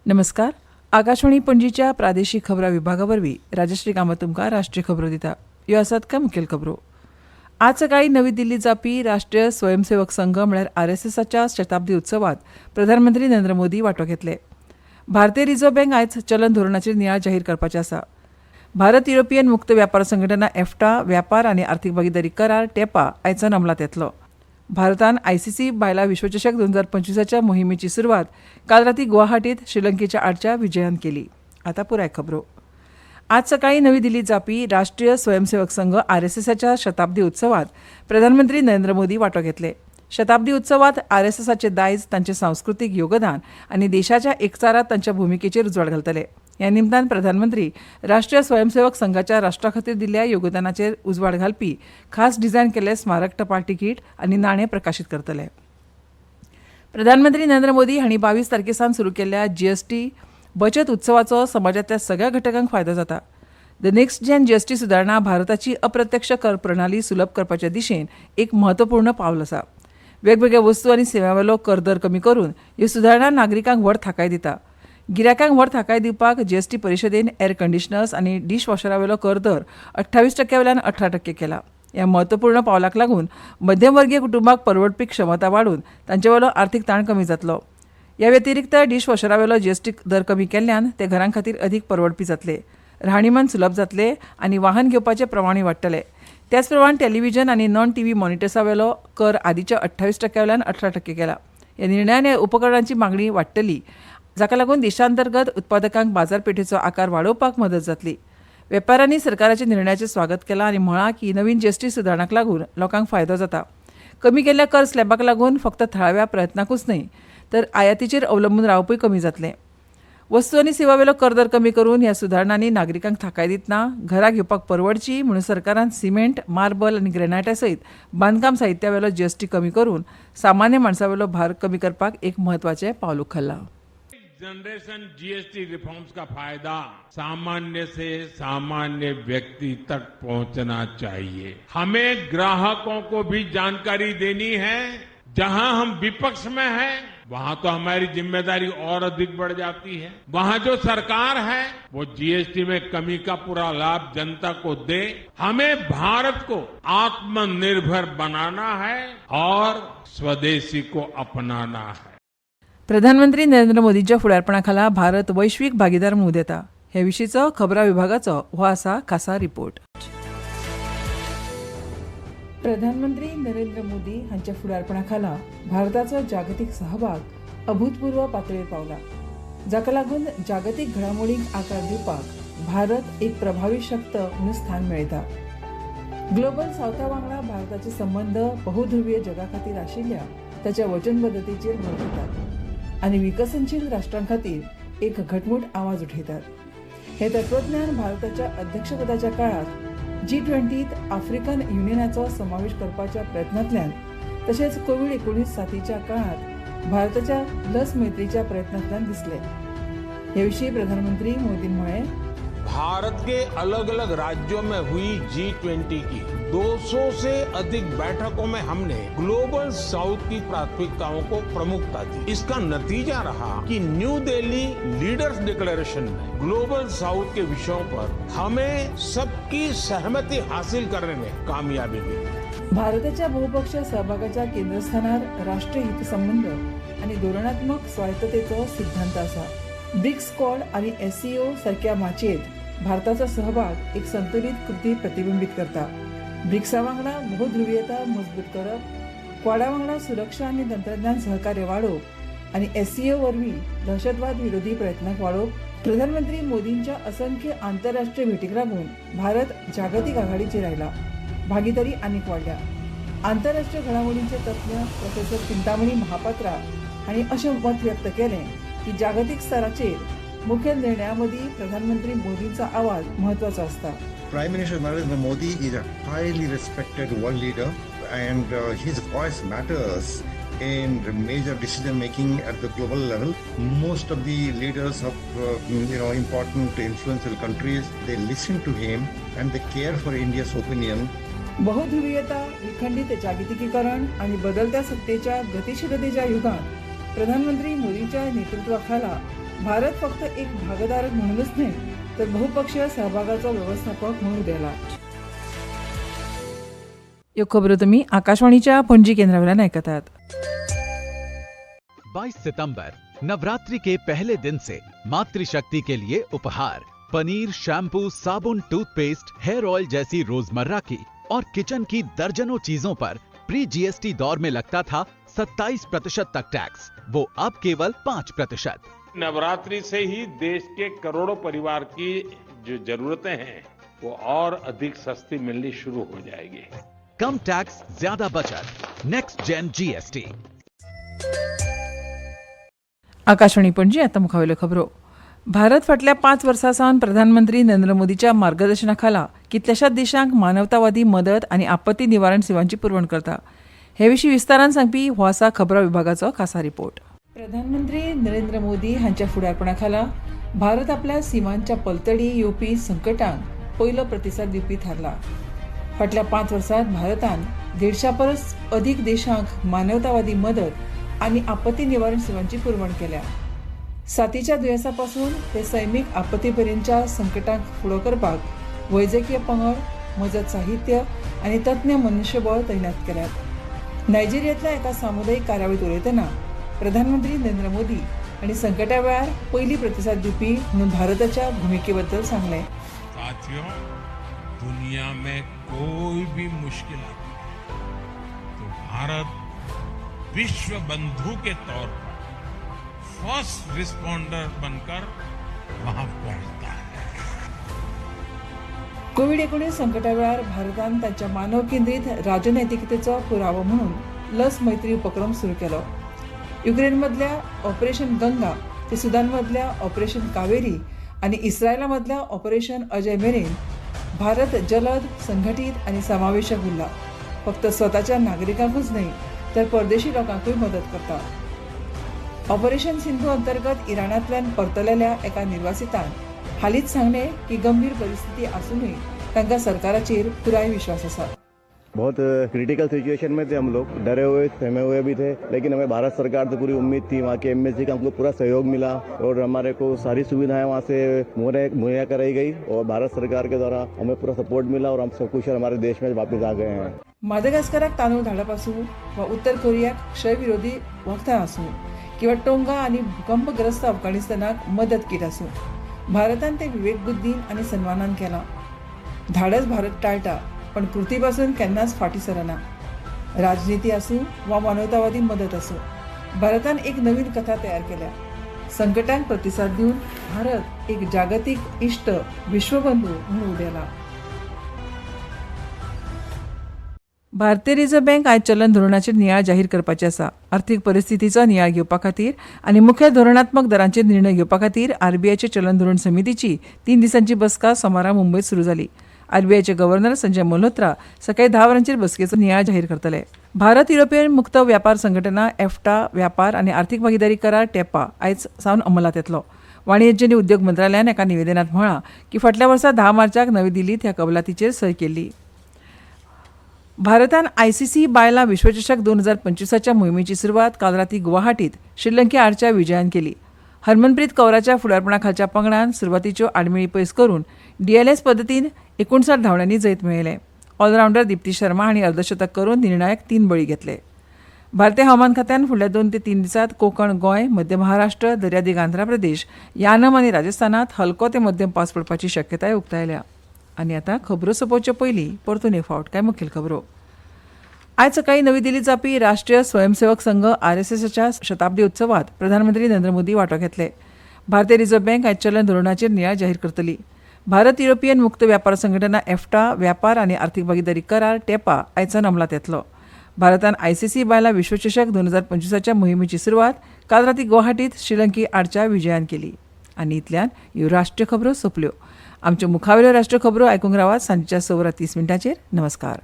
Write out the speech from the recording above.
नमस्कार. आकाशवाणी पणजीच्या प्रादेशीक खबरां विभागावरवीं राजश्री कामत तुमकां राष्ट्रीय खबरो दिता. ह्यो आसात कांय मुखेल खबरो. आज सकाळीं नवी दिल्लीत जावपी राष्ट्रीय स्वयंसेवक संघ म्हळ्यार RSSच्या शताब्दी उत्सवात प्रधानमंत्री नरेंद्र मोदी वांटो घेतले. भारतीय रिझर्व्ह बँक आयज चलन धोरणाचेर नियाळ जाहीर करपाचें आसा. भारत युरोपियन मुक्त व्यापार संघटना EFTA व्यापार आनी आर्थीक भागीदारी करार TEPA आयच्यान अंमलात येतलो. भारतान ICC बायलां विश्वचषक 2025च्या मोहिमेची सुरवात काल राती गुवाहाटीत श्रीलंकेच्या आडच्या विजयान केली. आतां पुराय खबरो. आज सकाळीं नवी दिल्लीत जावपी राष्ट्रीय स्वयंसेवक संघ RSSच्या शताब्दी उत्सवात प्रधानमंत्री नरेंद्र मोदी वांटो घेतले. शताब्दी उत्सवात RSSचे दायज, तांचे सांस्कृतीक योगदान आनी देशाच्या एकचारात तांच्या भुमिकेचेर उजवाड घालतले. ह्या निमतान प्रधानमंत्री राष्ट्रीय स्वयंसेवक संघाच्या राष्ट्रा खातीर दिल्ल्या योगदानाचेर उजवाड घालपी खास डिझायन केल्ले स्मारक टपाल तिकीट आनी नाणें प्रकाशीत करतले. प्रधानमंत्री नरेंद्र मोदी हांणी 22 तारखेसान सुरू केल्ल्या GST बचत उत्सवाचो समाजांतल्या सगळ्या घटकांक फायदो जाता. द नेक्स्ट जेन GST सुदारणा भारताची अप्रत्यक्ष कर प्रणाली सुलभ करपाच्या दिशेन एक म्हत्वपूर्ण पावल आसा. वेगवेगळ्या वस्तू आनी सेवांवेलो कर दर कमी करून ह्यो सुदारणा नागरिकांक व्हड थाकाय दिता. गिरायकांक व्हड थाकाय दिवपाक GST परिशदेन एअर कंडिशनर्स आनी डिशवॉशरावेलो कर दर 28% वयल्यान 18% केला. ह्या म्हत्वपूर्ण पावलाक लागून मध्यमवर्गीय कुटुंबाक परवडपी क्षमता वाडून तांचे वयलो आर्थीक ताण कमी जातलो. ह्या व्यतिरिक्त डिशवॉशरावेलो GST दर कमी केल्ल्यान ते घरां खातीर अदीक परवडपी जातले, राहणीमान सुलभ जातले आनी वाहन घेवपाचे प्रमाणय वाडटले. त्याच प्रमाण टेलिव्हिजन आनी नॉन TV मॉनिटर्सावेलो कर आदींच्या 28% वयल्यान 18% केला. ह्या निर्णयान ह्या उपकरणांची मागणी वाडटली, जाका लागून देशांतर्गत उत्पादकांक बाजारपेठेचो आकार वाडोवपाक मदत जातली. वेपाऱ्यांनी सरकाराच्या निर्णयाचें स्वागत केलां आनी म्हळां की नवीन GST सुदारणाक लागून लोकांक फायदो जाता. कमी केल्ल्या कर स्लॅबाक लागून फक्त थळाव्या प्रयत्नांकूच न्हय तर आयातीचेर अवलंबून रावपूय कमी जातलें. वस्तू आनी सेवावेलो कर दर कमी करून ह्या सुदारणांनी नागरिकांक थाकाय दितना घरां घेवपाक परवडची म्हणून सरकारान सिमेंट, मार्बल आनी ग्रेनायटा सयत बांदकाम साहित्यावेलो GST कमी करून सामान्य माणसावेलो भार कमी करपाक एक म्हत्वाचें पावल उखल्लां. जनरेशन GST रिफॉर्म्स का फायदा सामान्य से सामान्य व्यक्ति तक पहुंचना चाहिए. हमें ग्राहकों को भी जानकारी देनी है. जहां हम विपक्ष में हैं, वहां तो हमारी जिम्मेदारी और अधिक बढ़ जाती है. वहां जो सरकार है वो GST में कमी का पूरा लाभ जनता को दे. हमें भारत को आत्मनिर्भर बनाना है और स्वदेशी को अपनाना है. प्रधानमंत्री नरेंद्र मोदींच्या फुडारपणाखाला भारत वैश्वीक भागीदार म्हणून उदेता. हे विशींचो खबरां विभागाचो हो आसा खासा रिपोर्ट. प्रधानमंत्री नरेंद्र मोदी हांच्या फुडारपणाखाला भारताचो जागतीक सहभाग अभूतपूर्व पातळीर पावला, जाका लागून जागतीक घडामोडींक आकार दिवपाक भारत एक प्रभावी शक्त म्हणून स्थान मेळयता. ग्लोबल सावथा वांगडा भारताचे संबंध बहुध्रुवीय जगा खातीर आशिल्ल्या ताच्या वचनबद्धतेचेर भर दितात आनी विकसनशील राष्ट्रां खातीर एक घटमूट आवाज उठयतात. हे तत्वज्ञान भारताच्या अध्यक्षपदाच्या काळात G20त आफ्रिकन युनियनाचो समावेश करपाच्या प्रयत्नांतल्यान तशेंच कोविड-19 साथीच्या काळात भारताच्या लस मैत्रीच्या प्रयत्नांतल्यान दिसले. हे विशीं प्रधानमंत्री मोदीन म्हळें, भारत के अलग अलग राज्यों में हुई G20 की 200 से अधिक बैठकों में हमने ग्लोबल साउथ की प्राथमिकताओं को प्रमुखता दी. इसका नतीजा रहा कि न्यू दिल्ली लीडर्स डिक्लेरेशन में ग्लोबल साउथ के विषयों पर हमें सबकी सहमति हासिल करने में कामयाबी मिली. भारताच्या बहुपक्षीय सहभागाच्या केंद्रस्थानार राष्ट्रीय हितसंबंध आनी धोरणात्मक स्वायत्ततेचो सिद्धांत आसा. ब्रिक्स क्वाड आनी SCO सारख्या माचयेंत भारताचो सहभाग एक संतुलित कृती प्रतिबिंबीत करता. ब्रिक्सा वांगडा बहुध्रुवीयता मजबूत करप, क्वाडा वांगडा सुरक्षा आनी तंत्रज्ञान सहकार्य वाडोवप आनी SCO वरवीं दहशतवाद विरोधी प्रयत्नांक वाडोवप. प्रधानमंत्री मोदींच्या असंख्य आंतरराष्ट्रीय भेटीक लागून भारत जागतीक आघाडीचेर आयला. भागीदारी आनीक वाडल्या. आंतरराष्ट्रीय घडामोडींचे तज्ञ प्रोफेसर चिंतामणी महापात्रा हांणी अशें मत व्यक्त केलें की जागतीक स्तराचेर मुखेल निर्णयां मदीं प्रधानमंत्री मोदींचो आवाज म्हत्वाचो आसता. Prime Minister Narendra Modi is a highly respected world leader and his voice matters in major decision making at the global level. Most of the leaders of important influential countries, they listen to him and they care for India's opinion. बहुध्रुवीयता, विखंडित जागतिकीकरण आणि बदलत्या सत्तेच्या गतिशीलतेच्या युगात प्रधानमंत्री मोदींच्या नेतृत्वाखाला भारत फक्त एक भागधारक म्हणूनच नाही तर बहुपक्षीय सहभागाचा व्यवस्थापक म्हणून उद्याला. यो खबरो तुम्ही आकाशवाणीच्या पणजी केंद्रावरून ऐकत आहात. 22 सितंबर नवरात्रि के पहले दिन से मातृशक्ति के लिए उपहार पनीर, शैम्पू, साबुन, टूथपेस्ट, हेयर ऑयल जैसी रोजमर्रा की और किचन की दर्जनों चीजों पर प्री जीएसटी दौर में लगता था 27% तक टैक्स, वो अब केवल 5%. नवरात्रि से ही देश के करोड़ों परिवार की जो जरूरतें हैं वो और अधिक सस्ती मिलनी शुरू हो जाएगी. कम टैक्स, ज्यादा बचत. Next gen GST. Akashvani Panaji आता मुखावेल्यो खबरो. भारत फाटल्या 5 वर्सांसावन प्रधानमंत्री नरेंद्र मोदीच्या मार्गदर्शनाखाला कितल्याशाच देशांक मानवतावादी मदत आनी आपत्ती निवारण सेवांची पुरवण करता. हे विशीं विस्तारान सांगपी हो आसा खबरां विभागाचो खासा रिपोर्ट. प्रधानमंत्री नरेंद्र मोदी हांच्या फुडारपणाखाला भारत आपल्या सीमांच्या पलतडी येवपी संकटांक पयलो प्रतिसाद दिवपी थारला. फाटल्या 5 वर्सांत भारतान 150 परस अधीक देशांक मानवतावादी मदत आनी आपत्ती निवारण सेवांची पुरवण केल्या. साथीच्या दुयेंसा पासून ते सैमीक आपत्ती पर्यंतच्या संकटांक फुडो करपाक वैजकीय पंगड, मजत साहित्य आनी तज्ञ मनुष्यबळ तैनात केल्यात. नायजेरियांतल्या एका सामुदायिक कार्यावळीत उलयतना प्रधानमंत्री नरेंद्र मोदी हांणी संकटा वेळार पयली प्रतिसाद दिवपी म्हणून भारताच्या भूमिके बद्दल सांगलें. साथियों, दुनिया में कोई भी मुश्किल आती है तो भारत विश्व बंधु के तौर पर फर्स्ट रिस्पॉन्डर बनकर वहां पहुंचता है. कोविड-19 संकटा वेळार भारतान ताच्या मानव केंद्रीत राजनैतिकतेचो पुरावो म्हणून लस मैत्री उपक्रम सुरू केलो. युक्रेनमधल्या ऑपरेशन गंगा ते सुदानमधल्या ऑपरेशन कावेरी आणि इस्रायलामधल्या ऑपरेशन अजय मेरेन भारत जलद, संघटित आणि समावेशक उरला. फक्त स्वतःच्या नागरिकांकूच न्हय तर परदेशी लोकांकूय मदत करता. ऑपरेशन सिंधू अंतर्गत इराणांतल्यान परतलेल्या एका निर्वासितान हालींच सांगलें की गंभीर परिस्थिती आसूनय तांकां सरकाराचेर पुराय विश्वास आसा. बहुत क्रिटिकल सिचुएशन में थे हम लोग, डरे हुए सहमे हुए भी थे, लेकिन हमें भारत सरकार से पूरी उम्मीद थी. वहाँ के एमएससी का हमको पूरा सहयोग मिला और हमारे को सारी सुविधाएं वहाँ से मुहैया कराई गई और भारत सरकार के द्वारा हमें पूरा सपोर्ट मिला और हम सकुशल हमारे देश में वापस आ गए हैं. मादागास्कराक तांदूळ धाडप आसूं वा उत्तर कोरियाक क्षय विरोधी वखदां आसूं किंवा टोंगा आनी भूकंपग्रस्त अफगाणिस्तानाक मदत कीट आसूं, भारतान ते विवेकबुद्दीन आनी सन्मानान केलां. धाडस भारत टाळटा पण कृतीपासून केन्नाच फाटी सरना. राजनीती आसूं वा मानवतावादी मदत आसूं, भारतान एक नवीन कथा तयार केल्या. संकटांक प्रतिसाद दिवन भारत एक जागतीक इश्ट, विश्वबंधू म्हणून उदेला. भारतीय रिझर्व्ह बँक आयज चलन धोरणाचेर नियाळ जाहीर करपाची आसा. आर्थीक परिस्थितीचो नियाळ घेवपा खातीर आनी मुखेल धोरणात्मक दरांचेर निर्णय घेवपा खातीर आरबीआयचे चलन धोरण समितीची 3 दिसांची बसका सोमारा मुंबयत सुरू जाली. आरबीआयचे गव्हर्नर संजय मल्होत्रा सकाळी 10 वरांचेर बसकेचो नियाळ जाहीर करतले. भारत युरोपियन मुक्त व्यापार संघटना एफ्टा व्यापार आनी आर्थीक भागीदारी करार टेपा आयज सावन अंमलात येतलो. वाणिज्य आनी उद्योग मंत्रालयान एका निवेदनात म्हळां की फाटल्या वर्सा 10 मार्चाक नवी दिल्लीत ह्या कबलातीचेर सय केल्ली. भारतान आयसीसी बायलां विश्वचषक 2025च्या मोहिमेची सुरवात काल राती गुवाहाटीत श्रीलंके आडच्या विजयान केली. हरमनप्रीत कौराच्या फुडारपणाखालच्या पंगडान सुरवातीच्यो आडमेळी पयस करून डीएलएस पद्दतीन 59 धांवड्यांनी जैत मेळयलें. ऑलरावंडर दिप्ती शर्मा हांणी अर्दशतक करून निर्णायक 3 बळी घेतले. भारतीय हवामान खात्यान फुडल्या 2 ते 3 दिसांत कोकण, गोंय, मध्य महाराष्ट्र, दर्यादेग आंध्र प्रदेश, यानम आनी राजस्थानात हलको ते मध्यम पावस पडपाची शक्यताय उक्तायल्या. आनी आतां खबरो सोंपोवचे पयलीं परतून एक फावट कांय मुखेल खबरो. आयज सकाळी नवी दिल्लीत जावपी राष्ट्रीय स्वयंसेवक संघ आरएसएसच्या शताब्दी उत्सवात प्रधानमंत्री नरेंद्र मोदी वांटो घेतले. भारतीय रिझर्व्ह बँक आयज चलन धोरणाचेर नियाळ जाहीर करतली. भारत युरोपियन मुक्त व्यापार संघटना एफ्टा व्यापार आनी आर्थीक भागीदारी करार टेपा आयजसान अंमलात येतलो. भारतान आयसीसी बायलां विश्वचषक 2025च्या मोहिमेची सुरवात काल राती गुवाहाटीत श्रीलंके आडच्या विजयान केली. आनी इतल्यान ह्यो राष्ट्रीय खबरो सोंपल्यो. आमच्यो मुखावेल्यो राष्ट्रीय खबरो आयकूंक रावात सांजेच्या 6:30 नमस्कार.